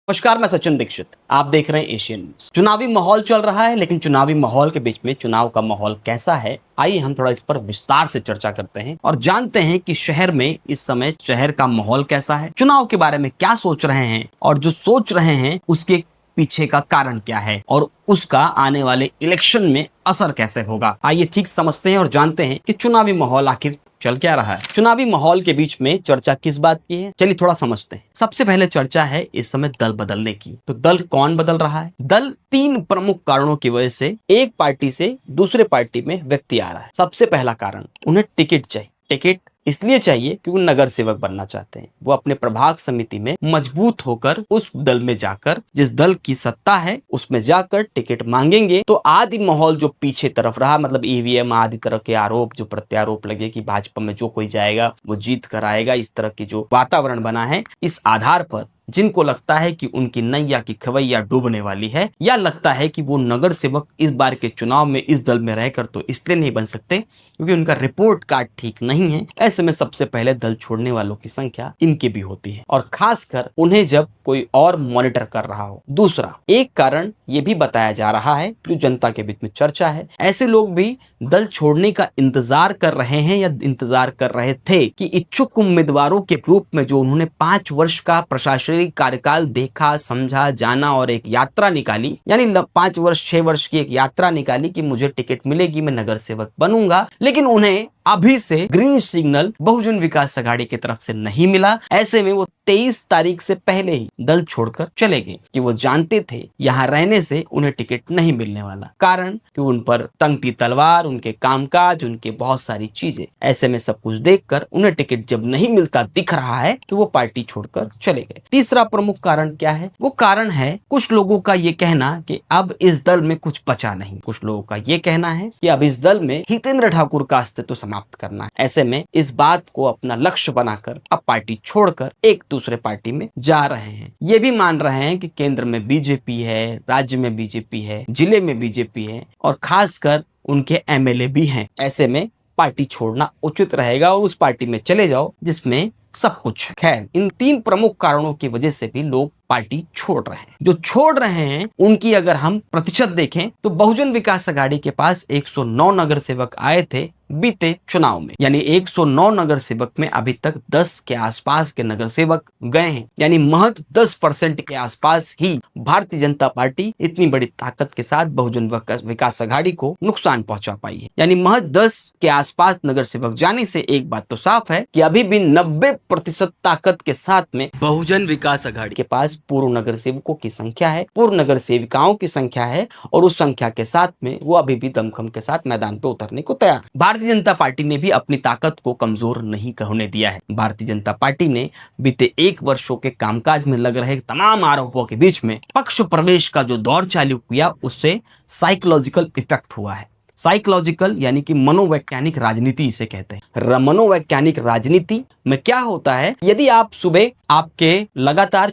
नमस्कार, मैं सचिन दीक्षित। आप देख रहे हैं एशियन न्यूज। चुनावी माहौल चल रहा है, लेकिन चुनावी माहौल के बीच में चुनाव का माहौल कैसा है, आइए हम थोड़ा इस पर विस्तार से चर्चा करते हैं और जानते हैं कि शहर में इस समय शहर का माहौल कैसा है, चुनाव के बारे में क्या सोच रहे हैं और जो सोच रहे हैं उसके पीछे का कारण क्या है और उसका आने वाले इलेक्शन में असर कैसे होगा। आइए ठीक समझते हैं और जानते हैं कि चुनावी माहौल आखिर चल क्या रहा है। चुनावी माहौल के बीच में चर्चा किस बात की है, चलिए थोड़ा समझते हैं। सबसे पहले चर्चा है इस समय दल बदलने की। तो दल कौन बदल रहा है? दल तीन प्रमुख कारणों की वजह से एक पार्टी से दूसरे पार्टी में व्यक्ति आ रहा है। सबसे पहला कारण, उन्हें टिकट चाहिए। टिकट इसलिए चाहिए क्योंकि वो नगर सेवक बनना चाहते हैं। वो अपने प्रभाग समिति में मजबूत होकर उस दल में जाकर, जिस दल की सत्ता है उसमें जाकर टिकट मांगेंगे। तो आदि माहौल जो पीछे तरफ रहा, मतलब ईवीएम आदि तरह के आरोप जो प्रत्यारोप लगे कि भाजपा में जो कोई जाएगा वो जीत कर आएगा, इस तरह की जो वातावरण बना है, इस आधार पर जिनको लगता है कि उनकी नैया की खवैया डूबने वाली है, या लगता है कि वो नगर सेवक इस बार के चुनाव में इस दल में रहकर तो इसलिए नहीं बन सकते क्योंकि उनका रिपोर्ट कार्ड ठीक नहीं है, ऐसे में सबसे पहले दल छोड़ने वालों की संख्या इनकी भी होती है, और खासकर उन्हें जब कोई और मॉनिटर कर रहा हो। दूसरा एक कारण ये भी बताया जा रहा है, जो जनता के बीच में चर्चा है, ऐसे लोग भी दल छोड़ने का इंतजार कर रहे हैं या इंतजार कर रहे थे कि इच्छुक उम्मीदवारों के रूप में जो उन्होंने 5 वर्ष का प्रशासनिक कार्यकाल देखा, समझा, जाना और एक यात्रा निकाली, यानी 5 वर्ष 6 वर्ष की एक यात्रा निकाली कि मुझे टिकट मिलेगी, मैं नगर सेवक बनूंगा, लेकिन उन्हें अभी से ग्रीन सिग्नल बहुजन विकास अघाड़ी की तरफ से नहीं मिला। ऐसे में वो 23 तारीख से पहले ही दल छोड़कर चले गए कि वो जानते थे यहाँ रहने से उन्हें टिकट नहीं मिलने वाला, कारण कि उन पर तंगती तलवार, उनके कामकाज, उनके बहुत सारी चीजें। ऐसे में सब कुछ देखकर उन्हें टिकट जब नहीं मिलता दिख रहा है तो वो पार्टी छोड़कर चले गए। तीसरा प्रमुख कारण क्या है? वो कारण है कुछ लोगों का ये कहना कि अब इस दल में कुछ बचा नहीं। कुछ लोगों का ये कहना है कि अब इस दल में हितेंद्र ठाकुर का अस्तित्व समाप्त करना है। ऐसे में इस बात को अपना लक्ष्य बनाकर अब पार्टी छोड़कर एक दूसरे पार्टी में जा रहे हैं। ये भी मान रहे हैं कि केंद्र में बीजेपी है, राज्य में बीजेपी है, जिले में बीजेपी है और खासकर उनके एमएलए भी हैं। ऐसे में पार्टी छोड़ना उचित रहेगा और उस पार्टी में चले जाओ जिसमें सब कुछ। खैर, इन तीन प्रमुख कारणों की वजह से भी लोग पार्टी छोड़ रहे हैं। जो छोड़ रहे हैं उनकी अगर हम प्रतिशत देखें तो बहुजन विकास अघाड़ी के पास 109 नगर सेवक आए थे बीते चुनाव में, यानी 109 नगर सेवक में अभी तक 10 के आसपास के नगर सेवक गए हैं, यानी महज 10% के आसपास ही भारतीय जनता पार्टी इतनी बड़ी ताकत के साथ बहुजन विकास अघाड़ी को नुकसान पहुंचा पाई है। यानी महज 10 के आसपास नगर सेवक जाने से एक बात तो साफ है कि अभी भी 90% ताकत के साथ में बहुजन विकास अघाड़ी के पास पूर्व नगर सेवकों की संख्या है, पूर्व नगर सेविकाओं की संख्या है, और उस संख्या के साथ में वो अभी भी दमखम के साथ मैदान पे उतरने को तैयार है। भारतीय जनता पार्टी ने भी अपनी ताकत को कमजोर नहीं होने दिया है। भारतीय जनता पार्टी ने बीते 1 वर्षों के कामकाज में लग रहे तमाम आरोपों के बीच में पक्ष प्रवेश का जो दौर चालू किया, उससे साइकोलॉजिकल इफेक्ट हुआ है। साइकोलॉजिकल यानी कि मनोवैज्ञानिक राजनीति इसे कहते हैं। मनोवैज्ञानिक राजनीति में क्या होता है, यदि आप सुबह आपके लगातार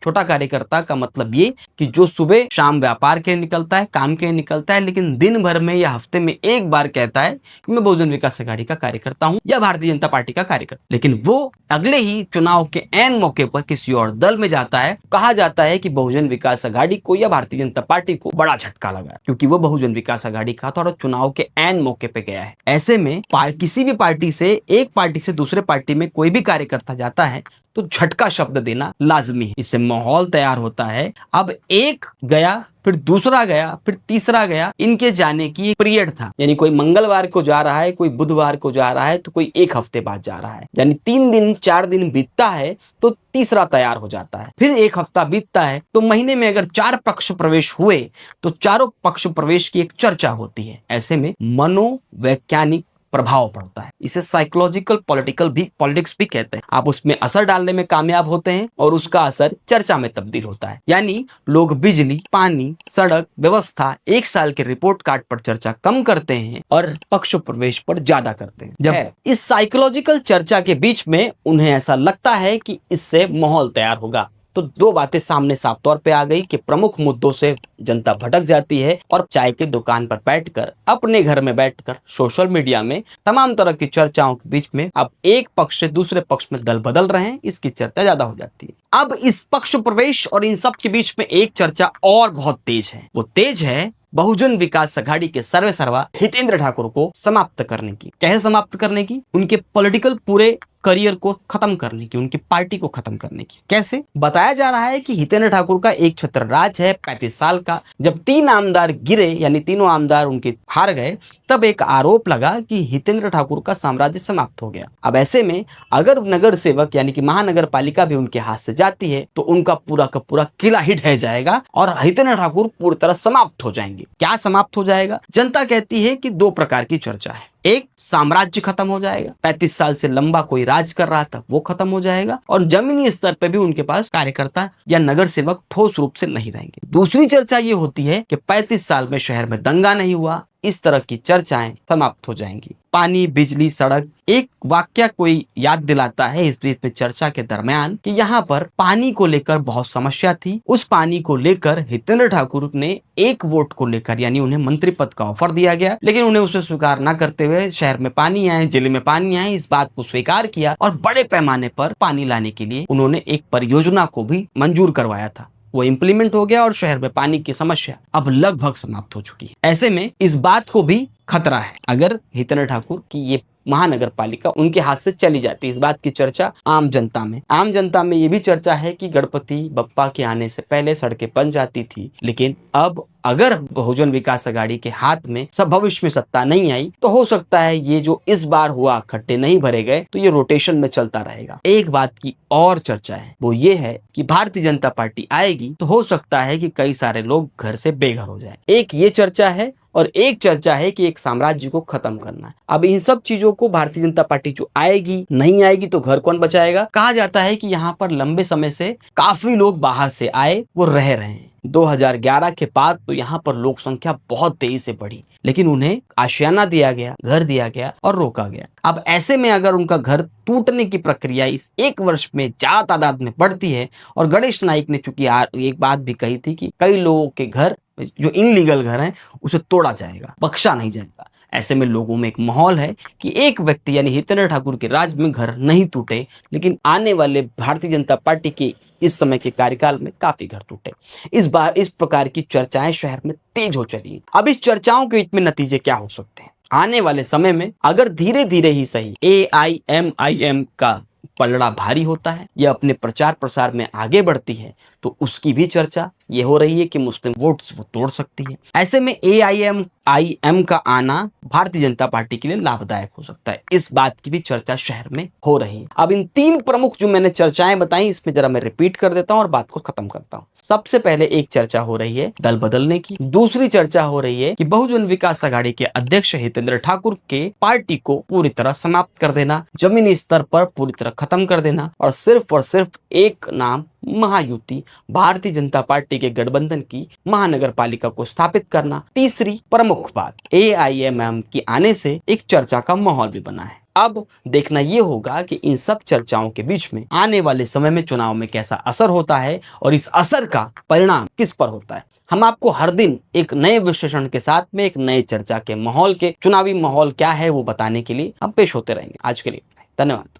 छोटा कार्यकर्ता का मतलब ये कि जो सुबह शाम व्यापार के निकलता है, काम के निकलता है, लेकिन दिन भर में या हफ्ते में एक बार कहता है कि मैं बहुजन विकास अघाड़ी का कार्यकर्ता हूं या भारतीय जनता पार्टी का कार्यकर्ता, लेकिन वो अगले ही चुनाव के ऐन मौके पर किसी और दल में जाता है, कहा जाता है कि बहुजन विकास अघाड़ी को या भारतीय जनता पार्टी को बड़ा झटका लगा क्योंकि वो बहुजन विकास अघाड़ी का था और चुनाव के ऐन मौके पर गया है। ऐसे में किसी भी पार्टी से, एक पार्टी से दूसरे पार्टी में कोई भी कार्यकर्ता जाता है तो झटका शब्द देना लाजमी है। इससे माहौल तैयार होता है। अब एक गया, फिर दूसरा गया, फिर तीसरा गया, इनके जाने की एक पीरियड था, यानी कोई मंगलवार को जा रहा है, कोई बुधवार को जा रहा है, तो कोई 1 हफ्ते बाद जा रहा है, यानी 3 दिन 4 दिन बीतता है तो तीसरा तैयार हो जाता है। फिर 1 हफ्ता बीतता है तो महीने में अगर 4 पक्ष प्रवेश हुए तो चारों पक्ष प्रवेश की एक चर्चा होती है। ऐसे में मनोवैज्ञानिक प्रभाव पड़ता है। इसे साइकोलॉजिकल पॉलिटिक्स भी कहते हैं। आप उसमें असर डालने में कामयाब होते हैं और उसका असर चर्चा में तब्दील होता है। यानी लोग बिजली, पानी, सड़क व्यवस्था 1 साल के रिपोर्ट कार्ड पर चर्चा कम करते हैं और पक्ष प्रवेश पर ज्यादा करते हैं। जब इस साइकोलॉजिकल चर्चा के बीच में उन्हें ऐसा लगता है कि इससे माहौल तैयार होगा, तो दो बातें सामने साफ तौर पे आ गई कि प्रमुख मुद्दों से जनता भटक जाती है और चाय की दुकान पर बैठकर, अपने घर में बैठकर, सोशल मीडिया में तमाम तरह की चर्चाओं के बीच में अब एक पक्ष से दूसरे पक्ष में दल बदल रहे हैं, इसकी चर्चा ज्यादा हो जाती है। अब इस पक्ष प्रवेश और इन सब के बीच में एक चर्चा और बहुत तेज है, वो तेज है बहुजन विकास अघाड़ी के सर्वे सर्वा हितेंद्र ठाकुर को समाप्त करने की। कैसे समाप्त करने की? उनके पॉलिटिकल पूरे करियर को खत्म करने की, उनकी पार्टी को खत्म करने की। कैसे? बताया जा रहा है कि हितेंद्र ठाकुर का एक छत्र राज है 35 साल का। जब 3 आमदार गिरे, यानी तीनों आमदार उनके हार गए, तब एक आरोप लगा कि हितेंद्र ठाकुर का साम्राज्य समाप्त हो गया। अब ऐसे में अगर नगर सेवक यानी कि महानगर पालिका भी उनके हाथ से जाती है तो उनका पूरा का पूरा किला ही ढह जाएगा और हितेंद्र ठाकुर पूरी तरह समाप्त हो जाएंगे। क्या समाप्त हो जाएगा? जनता कहती है कि 2 प्रकार की चर्चा है। एक, साम्राज्य खत्म हो जाएगा, 35 साल से लंबा कोई राज कर रहा था वो खत्म हो जाएगा और जमीनी स्तर पे भी उनके पास कार्यकर्ता या नगर सेवक ठोस रूप से नहीं रहेंगे। दूसरी चर्चा ये होती है कि 35 साल में शहर में दंगा नहीं हुआ, इस तरह की चर्चाएं समाप्त हो जाएंगी। पानी, बिजली, सड़क, एक वाक्य कोई याद दिलाता है इस बीच में चर्चा के दरमियान कि यहाँ पर पानी को लेकर बहुत समस्या थी। उस पानी को लेकर हितेंद्र ठाकुर ने 1 वोट को लेकर, यानी उन्हें मंत्री पद का ऑफर दिया गया, लेकिन उन्हें उसे स्वीकार न करते हुए शहर में पानी आए, जिले में पानी आए, इस बात को स्वीकार किया और बड़े पैमाने पर पानी लाने के लिए उन्होंने एक परियोजना को भी मंजूर करवाया था। वो इम्प्लीमेंट हो गया और शहर में पानी की समस्या अब लगभग समाप्त हो चुकी है। ऐसे में इस बात को भी खतरा है अगर हितेंद्र ठाकुर की ये महानगर पालिका उनके हाथ से चली जाती है। इस बात की चर्चा आम जनता में ये भी चर्चा है कि गणपति बप्पा के आने से पहले सड़कें बन जाती थी, लेकिन अब अगर बहुजन विकास अघाड़ी के हाथ में सब भविष्य में सत्ता नहीं आई तो हो सकता है ये जो इस बार हुआ खड्डे नहीं भरे गए तो ये रोटेशन में चलता रहेगा। एक बात की और चर्चा है, वो ये है कि भारतीय जनता पार्टी आएगी तो हो सकता है कि कई सारे लोग घर से बेघर हो जाए। एक ये चर्चा है और एक चर्चा है कि एक साम्राज्य को खत्म करना है। अब इन सब चीजों को भारतीय जनता पार्टी जो आएगी, नहीं आएगी तो घर कौन बचाएगा? कहा जाता है कि यहाँ पर लंबे समय से काफी लोग बाहर से आए, वो रह रहे हैं। 2011 के बाद तो यहाँ पर लोक संख्या बहुत तेजी से बढ़ी, लेकिन उन्हें आशियाना दिया गया, घर दिया गया और रोका गया। अब ऐसे में अगर उनका घर टूटने की प्रक्रिया इस 1 वर्ष में ज्यादा तादाद में बढ़ती है, और गणेश नाइक ने चूंकि एक बात भी कही थी कि कई लोगों के घर जो इनलीगल घर हैं उसे तोड़ा जाएगा, बख्शा नहीं जाएगा। ऐसे में लोगों में एक माहौल है कि एक व्यक्ति यानी हितेंद्र ठाकुर के राज में घर नहीं टूटे, लेकिन आने वाले भारतीय जनता पार्टी के इस समय के कार्यकाल में काफी घर टूटे। इस बार इस प्रकार की चर्चाएं शहर में तेज हो चली। अब इस चर्चाओं के बीच में नतीजे क्या हो सकते हैं? आने वाले समय में अगर धीरे धीरे ही सही AIMIM का पलड़ा भारी होता है या अपने प्रचार प्रसार में आगे बढ़ती है तो उसकी भी चर्चा ये हो रही है कि मुस्लिम वोट्स वो तोड़ सकती है। ऐसे में AIMIM का आना भारतीय जनता पार्टी के लिए लाभदायक हो सकता है, इस बात की भी चर्चा शहर में हो रही है। अब इन 3 प्रमुख जो मैंने चर्चाएं बताई, इसमें जरा मैं रिपीट कर देता हूं और बात को खत्म करता हूं। सबसे पहले एक चर्चा हो रही है दल बदलने की। दूसरी चर्चा हो रही है कि बहुजन विकास अघाड़ी के अध्यक्ष हितेंद्र ठाकुर के पार्टी को पूरी तरह समाप्त कर देना, जमीनी स्तर पर पूरी तरह खत्म कर देना और सिर्फ एक नाम महायुति भारतीय जनता पार्टी के गठबंधन की महानगर पालिका को स्थापित करना। तीसरी प्रमुख बात, AIMIM के आने से एक चर्चा का माहौल भी बना है। अब देखना ये होगा कि इन सब चर्चाओं के बीच में आने वाले समय में चुनाव में कैसा असर होता है और इस असर का परिणाम किस पर होता है। हम आपको हर दिन एक नए विश्लेषण के साथ में एक नए चर्चा के माहौल के चुनावी माहौल क्या है वो बताने के लिए हम पेश होते रहेंगे। आज के लिए धन्यवाद।